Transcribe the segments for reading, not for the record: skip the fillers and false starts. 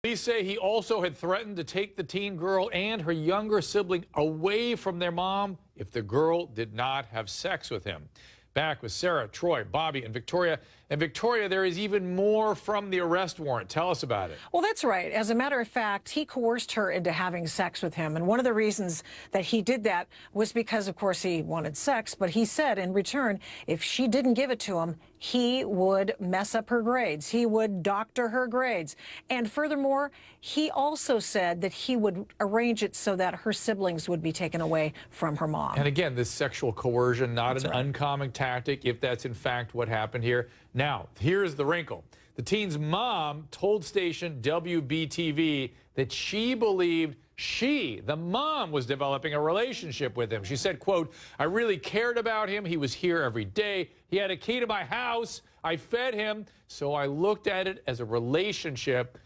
Police say he also had threatened to take the teen girl and her younger sibling away from their mom if the girl did not have sex with him. Back with Sarah, Troy, Bobby, and Victoria. And Victoria, there is even more from the arrest warrant. Tell us about it. Well, that's right. As a matter of fact, he coerced her into having sex with him. And one of the reasons that he did that was because, of course, he wanted sex. But he said in return, if she didn't give it to him, he would mess up her grades. He would doctor her grades. And furthermore, he also said that he would arrange it so that her siblings would be taken away from her mom. And again, this sexual coercion, not That's an right. uncommon tactic, if that's in fact what happened here. Now, here's the wrinkle. The teen's mom told station WBTV that she believed the mom, was developing a relationship with him. She said, quote, "I really cared about him. He was here every day. He had a key to my house. I fed him. So I looked at it as a relationship,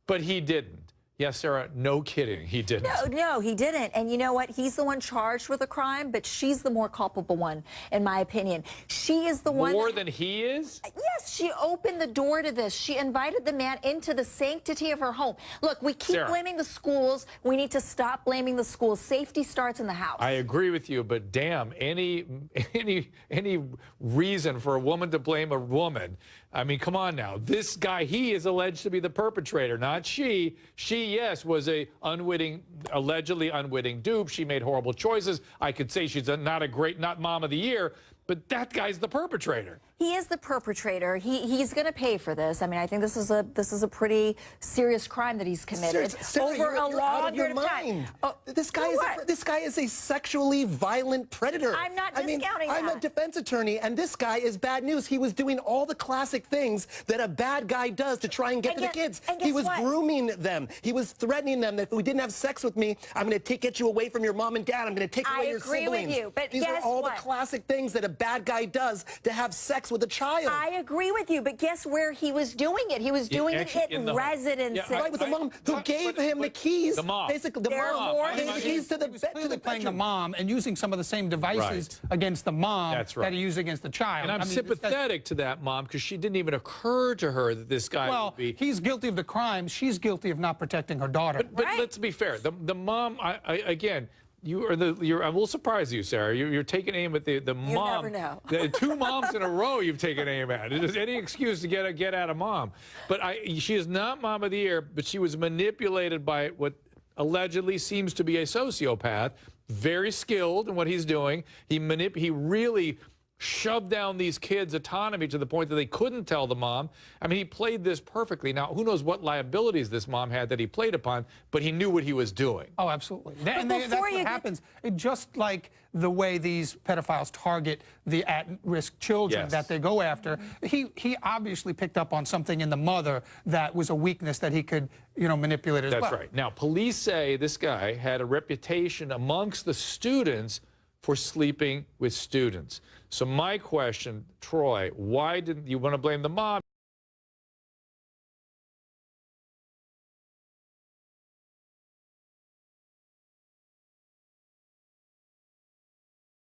but he didn't." Yes, Sarah, no kidding. He didn't. No, he didn't. And you know what? He's the one charged with a crime, but she's the more culpable one, in my opinion. She is the one. More than he is? Yes, she opened the door to this. She invited the man into the sanctity of her home. Look, we keep Sarah, blaming the schools. We need to stop blaming the schools. Safety starts in the house. I agree with you, but damn, any reason for a woman to blame a woman? I mean, come on now. This guy, he is alleged to be the perpetrator, not she. She, yes, was a allegedly unwitting dupe. She made horrible choices. I could say she's not mom of the year, but that guy's the perpetrator. He is the perpetrator. He's going to pay for this. I mean, I think this is a pretty serious crime that he's committed over a long period of time. This guy is a sexually violent predator. I'm not discounting that. I'm a defense attorney, and this guy is bad news. He was doing all the classic things that a bad guy does to try and get to the kids. He was grooming them. He was threatening them that if we didn't have sex with me, I'm going to get you away from your mom and dad. I'm going to take away your siblings. I agree with you, but these are all the classic things that a bad guy does to have sex with a child. I agree with you, but guess where he was doing it? He was doing it at residences. Yeah, right, with the mom who gave him the keys. The mom. Basically, the mom gave the keys to the bedroom. Playing the mom and using some of the same devices against the mom that he used against the child. And I'm sympathetic to that mom because she didn't even occur to her that this guy would be. He's guilty of the crime. She's guilty of not protecting her daughter. But let's be fair. The mom, again, I will surprise you, Sarah. You're taking aim at the mom. You never know. The two moms in a row you've taken aim at. It is any excuse to get at a mom. But she is not mom of the year, but she was manipulated by what allegedly seems to be a sociopath, very skilled in what he's doing. He really shoved down these kids' autonomy to the point that they couldn't tell the mom. I mean, he played this perfectly. Now, who knows what liabilities this mom had that he played upon, but he knew what he was doing. Oh, absolutely. And that's what happens. Just like the way these pedophiles target the at-risk children that they go after, he obviously picked up on something in the mother that was a weakness that he could, manipulate as well. That's right. Now, police say this guy had a reputation amongst the students for sleeping with students. So my question, Troy, why didn't you want to blame the mom?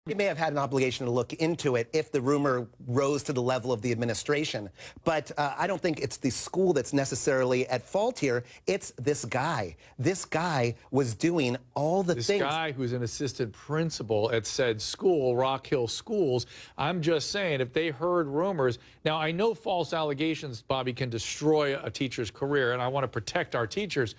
He may have had an obligation to look into it if the rumor rose to the level of the administration. But I don't think it's the school that's necessarily at fault here. It's this guy. This guy was doing all the things. This guy who's an assistant principal at said school, Rock Hill Schools. I'm just saying, if they heard rumors. Now, I know false allegations, Bobby, can destroy a teacher's career, and I want to protect our teachers.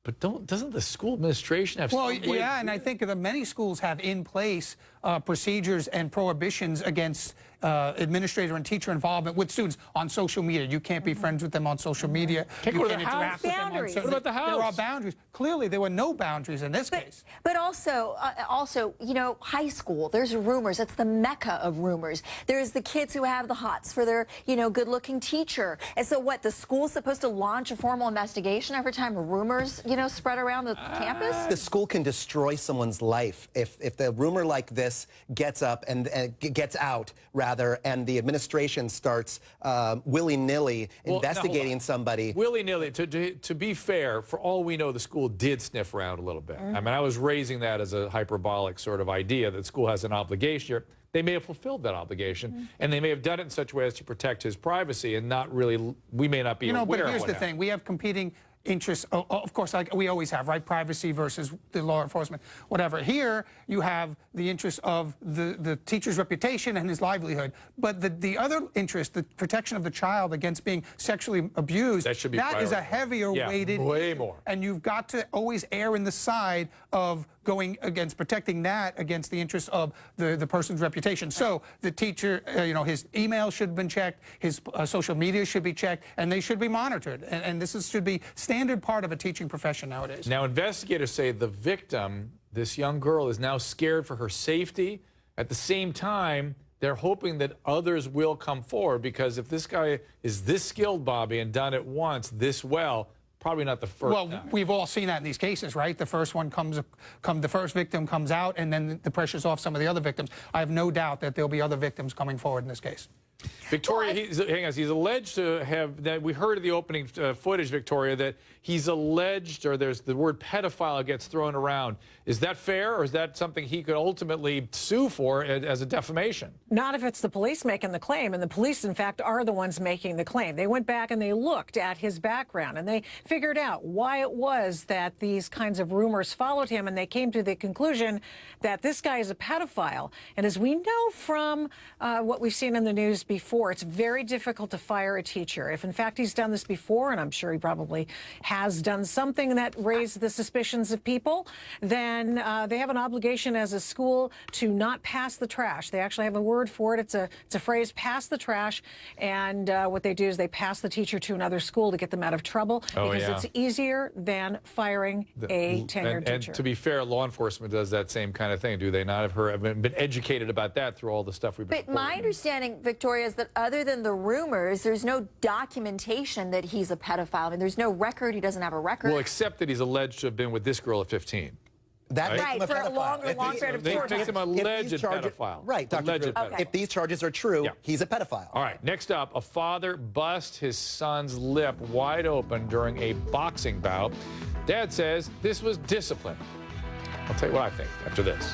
But doesn't the school administration have some way? Well, yeah, and I think that many schools have in place procedures and prohibitions against administrator and teacher involvement with students on social media. You can't be friends with them on social media. Can't go to the house. Boundaries. What about the house? There are boundaries. Clearly, there were no boundaries in this case. But also, high school, there's rumors. It's the mecca of rumors. There's the kids who have the hots for their, good-looking teacher. And so what, the school's supposed to launch a formal investigation every time rumors, spread around the campus? The school can destroy someone's life if the rumor like this gets up and gets out, rather, and the administration starts willy-nilly investigating somebody. Willy-nilly. To be fair, for all we know, the school did sniff around a little bit. I mean, I was raising that as a hyperbolic sort of idea that school has an obligation here. They may have fulfilled that obligation, and they may have done it in such a way as to protect his privacy and not really, we may not be aware of what But here's the thing. We have competing interests, of course, like we always have, right? Privacy versus the law enforcement, whatever. Here, you have the interest of the teacher's reputation and his livelihood. But the other interest, the protection of the child against being sexually abused, that should be that is a heavier weighted. Way more. And you've got to always err in the side of going against protecting that against the interest of the person's reputation. So the teacher, you know, his email should have been checked, his social media should be checked, and they should be monitored. And this should be standard part of a teaching profession nowadays. Now, investigators say the victim, this young girl, is now scared for her safety. At the same time, they're hoping that others will come forward, because if this guy is this skilled, Bobby, and done it once this well, probably not the first time. We've all seen that in these cases, right? The first one the first victim comes out, and then the pressure's off some of the other victims. I have no doubt that there'll be other victims coming forward in this case. Victoria, hang on, he's alleged to have, that we heard of the opening footage, Victoria, that he's alleged, or there's the word pedophile gets thrown around. Is that fair, or is that something he could ultimately sue for as a defamation? Not if it's the police making the claim, and the police, in fact, are the ones making the claim. They went back and they looked at his background, and they figured out why it was that these kinds of rumors followed him, and they came to the conclusion that this guy is a pedophile. And as we know from what we've seen in the news before, it's very difficult to fire a teacher. If, in fact, he's done this before, and I'm sure he probably has done something that raised the suspicions of people, then they have an obligation as a school to not pass the trash. They actually have a word for it. It's a phrase, pass the trash. And what they do is they pass the teacher to another school to get them out of trouble, because it's easier than firing a tenured teacher. And to be fair, law enforcement does that same kind of thing, do they not? Have been educated about that through all the stuff we've been But my understanding, Victoria, is that other than the rumors, there's no documentation that he's a pedophile. I mean, there's no record. He doesn't have a record. Well, except that he's alleged to have been with this girl at 15. That makes right, him a for a pedophile. long period of time. Makes him an alleged pedophile. Right, Dr. Alleged Drew. pedophile. If these charges are true, he's a pedophile. All right, next up, a father busts his son's lip wide open during a boxing bout. Dad says this was discipline. I'll tell you what I think after this.